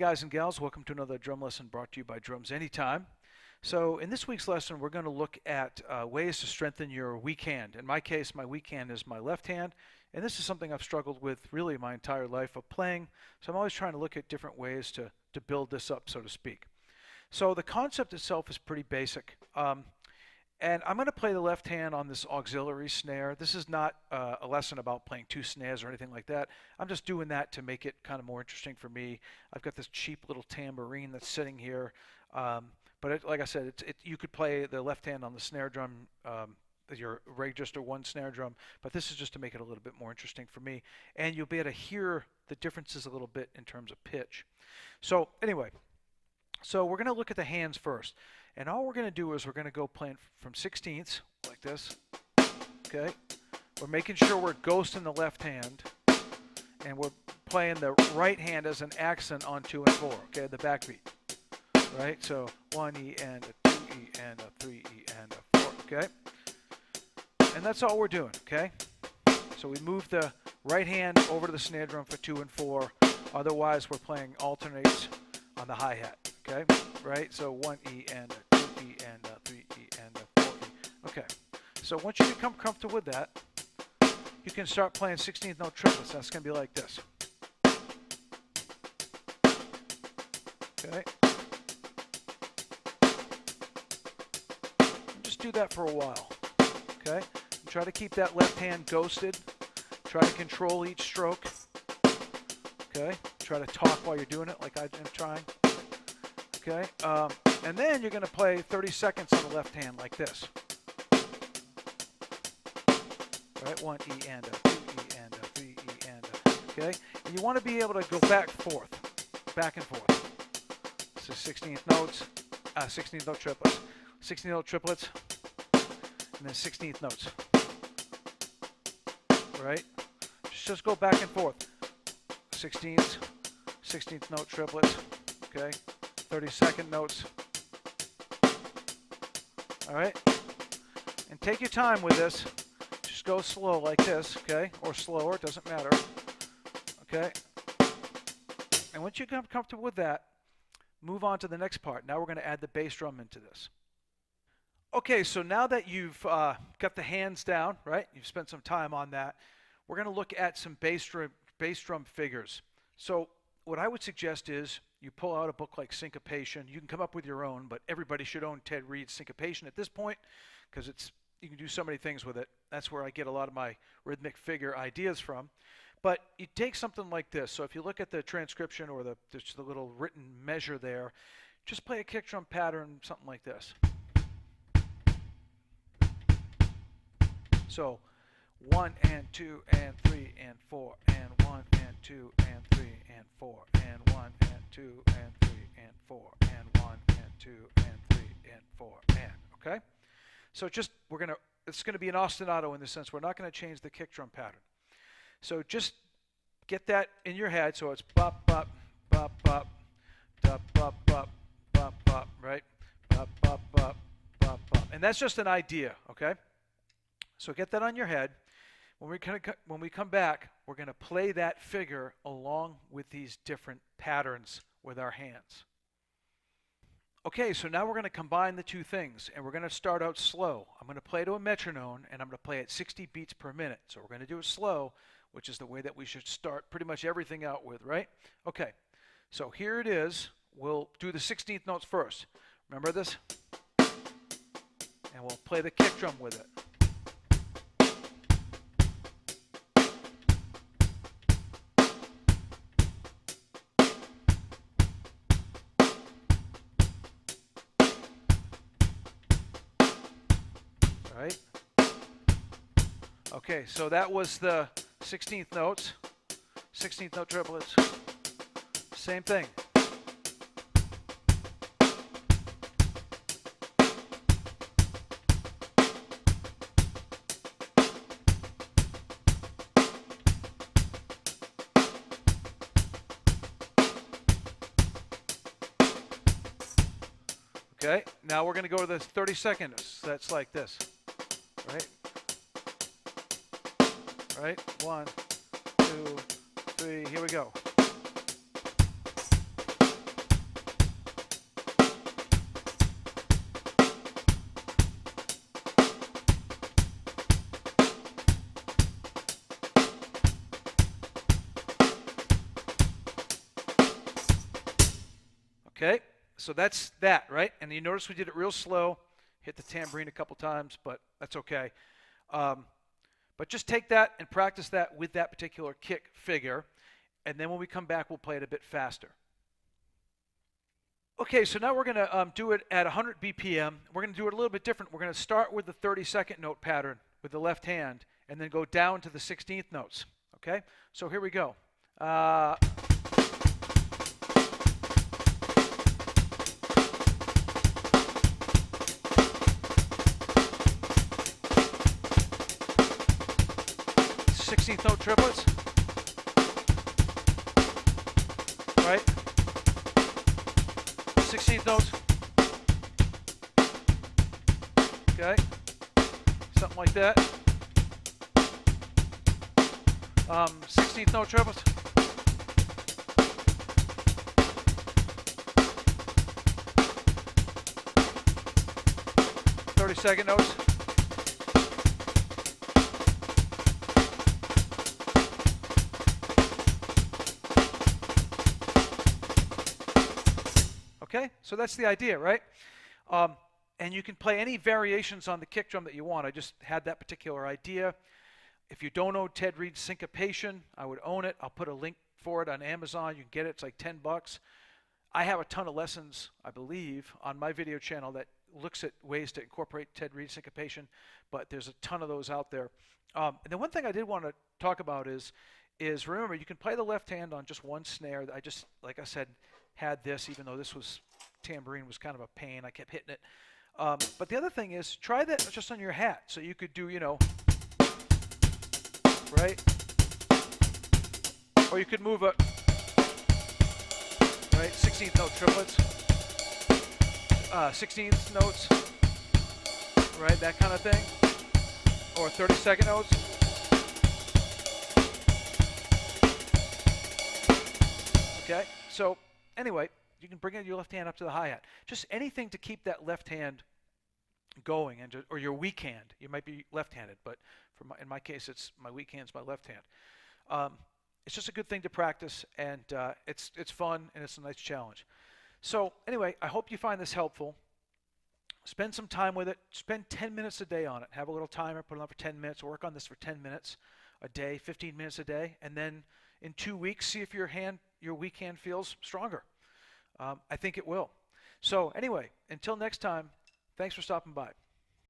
guys and gals, welcome to another drum lesson brought to you by Drums Anytime. So in this week's lesson, we're going to look at ways to strengthen your weak hand. In my case, my weak hand is my left hand, and this is something I've struggled with really my entire life of playing. So I'm always trying to look at different ways to build this up, so to speak. So the concept itself is pretty basic. And I'm going to play the left hand on this auxiliary snare. This is not a lesson about playing two snares or anything like that. I'm just doing that to make it kind of more interesting for me. I've got this cheap little tambourine that's sitting here. But like I said, you could play the left hand on the snare drum, your register one snare drum, but this is just to make it a little bit more interesting for me. And you'll be able to hear the differences a little bit in terms of pitch. So anyway, so we're going to look at the hands first. And all we're going to do is we're going to go playing from 16ths, like this, okay? We're making sure we're ghosting the left hand, and we're playing the right hand as an accent on 2 and 4, okay, the backbeat, right? So 1 E and a 2 E and a 3 E and a 4, okay? And that's all we're doing, okay? So we move the right hand over to the snare drum for 2 and 4, otherwise we're playing alternates on the hi-hat. Okay, right? So 1 E and a 2 E and a 3 E and a 4 E. Okay, so once you become comfortable with that, you can start playing 16th note triplets. That's going to be like this. Okay. And just do that for a while. Okay. And try to keep that left hand ghosted. Try to control each stroke. Okay. Try to talk while you're doing it, like I'm trying. Okay, and then you're going to play 30 seconds on the left hand like this. Right, 1 E and a 2 E and a 3 E and a, okay? And you want to be able to go back and forth. So 16th notes, 16th note triplets, 16th note triplets, and then 16th notes. Right? Just go back and forth. 16th note triplets, okay? 30-second notes. All right? And take your time with this. Just go slow like this, okay? Or slower, it doesn't matter. Okay? And once you get comfortable with that, move on to the next part. Now we're going to add the bass drum into this. Okay, so now that you've got the hands down, right? You've spent some time on that. We're going to look at some bass drum figures. So what I would suggest is you pull out a book like Syncopation. You can come up with your own, but everybody should own Ted Reed's Syncopation at this point because you can do so many things with it. That's where I get a lot of my rhythmic figure ideas from. But you take something like this. So if you look at the transcription or just the little written measure there, just play a kick drum pattern, something like this. So 1 and 2 and 3 and 4 and 1 and 2 and 3 and 4 and 1 and 2 and 3 and 4 and 1 and 2 and 3 and 4 and, okay? So it's gonna be an ostinato in the sense we're not gonna change the kick drum pattern. So just get that in your head. So it's bop bop bop bop bop bop bop bop bop, right? Bop bop bop bop bop, and that's just an idea, okay? So get that on your head. When we come back, we're going to play that figure along with these different patterns with our hands. Okay, so now we're going to combine the two things, and we're going to start out slow. I'm going to play to a metronome, and I'm going to play at 60 beats per minute. So we're going to do it slow, which is the way that we should start pretty much everything out with, right? Okay, so here it is. We'll do the 16th notes first. Remember this? And we'll play the kick drum with it. Right? Okay, so that was the 16th notes, 16th note triplets. Same thing. Okay, now we're going to go to the 30 seconds. That's like this. Right? Right? 1, 2, 3. Here we go. Okay, so that's that, right? And you notice we did it real slow, hit the tambourine a couple times, but that's okay. But just take that and practice that with that particular kick figure, and then when we come back, we'll play it a bit faster. Okay, so now we're going to do it at 100 BPM. We're going to do it a little bit different. We're going to start with the 32nd note pattern with the left hand, and then go down to the 16th notes. Okay, so here we go. 16th note triplets, right? 16th notes, okay, something like that. 16th note triplets, second notes. Okay, so that's the idea, right? And you can play any variations on the kick drum that you want. I just had that particular idea. If you don't own Ted Reed's Syncopation, I would own it. I'll put a link for it on Amazon. You can get it. It's like $10. I have a ton of lessons, I believe, on my video channel that looks at ways to incorporate Ted Reed's Syncopation, but there's a ton of those out there. And the one thing I did want to talk about is remember, you can play the left hand on just one snare. I just, like I said, had this, even though this was tambourine was kind of a pain. I kept hitting it. But the other thing is, try that just on your hat. So you could do, you know, right? Or you could move a, right, 16th note triplets, 16th notes, right, that kind of thing. Or 32nd notes. Okay, so anyway, you can bring your left hand up to the hi-hat. Just anything to keep that left hand going, and or your weak hand. You might be left-handed, but in my case, it's my weak hand's my left hand. It's just a good thing to practice, and it's fun, and it's a nice challenge. So anyway, I hope you find this helpful. Spend some time with it. Spend 10 minutes a day on it. Have a little timer, put it on for 10 minutes. Work on this for 10 minutes a day, 15 minutes a day, and then in 2 weeks, see if your weak hand feels stronger. I think it will. So anyway, until next time, thanks for stopping by.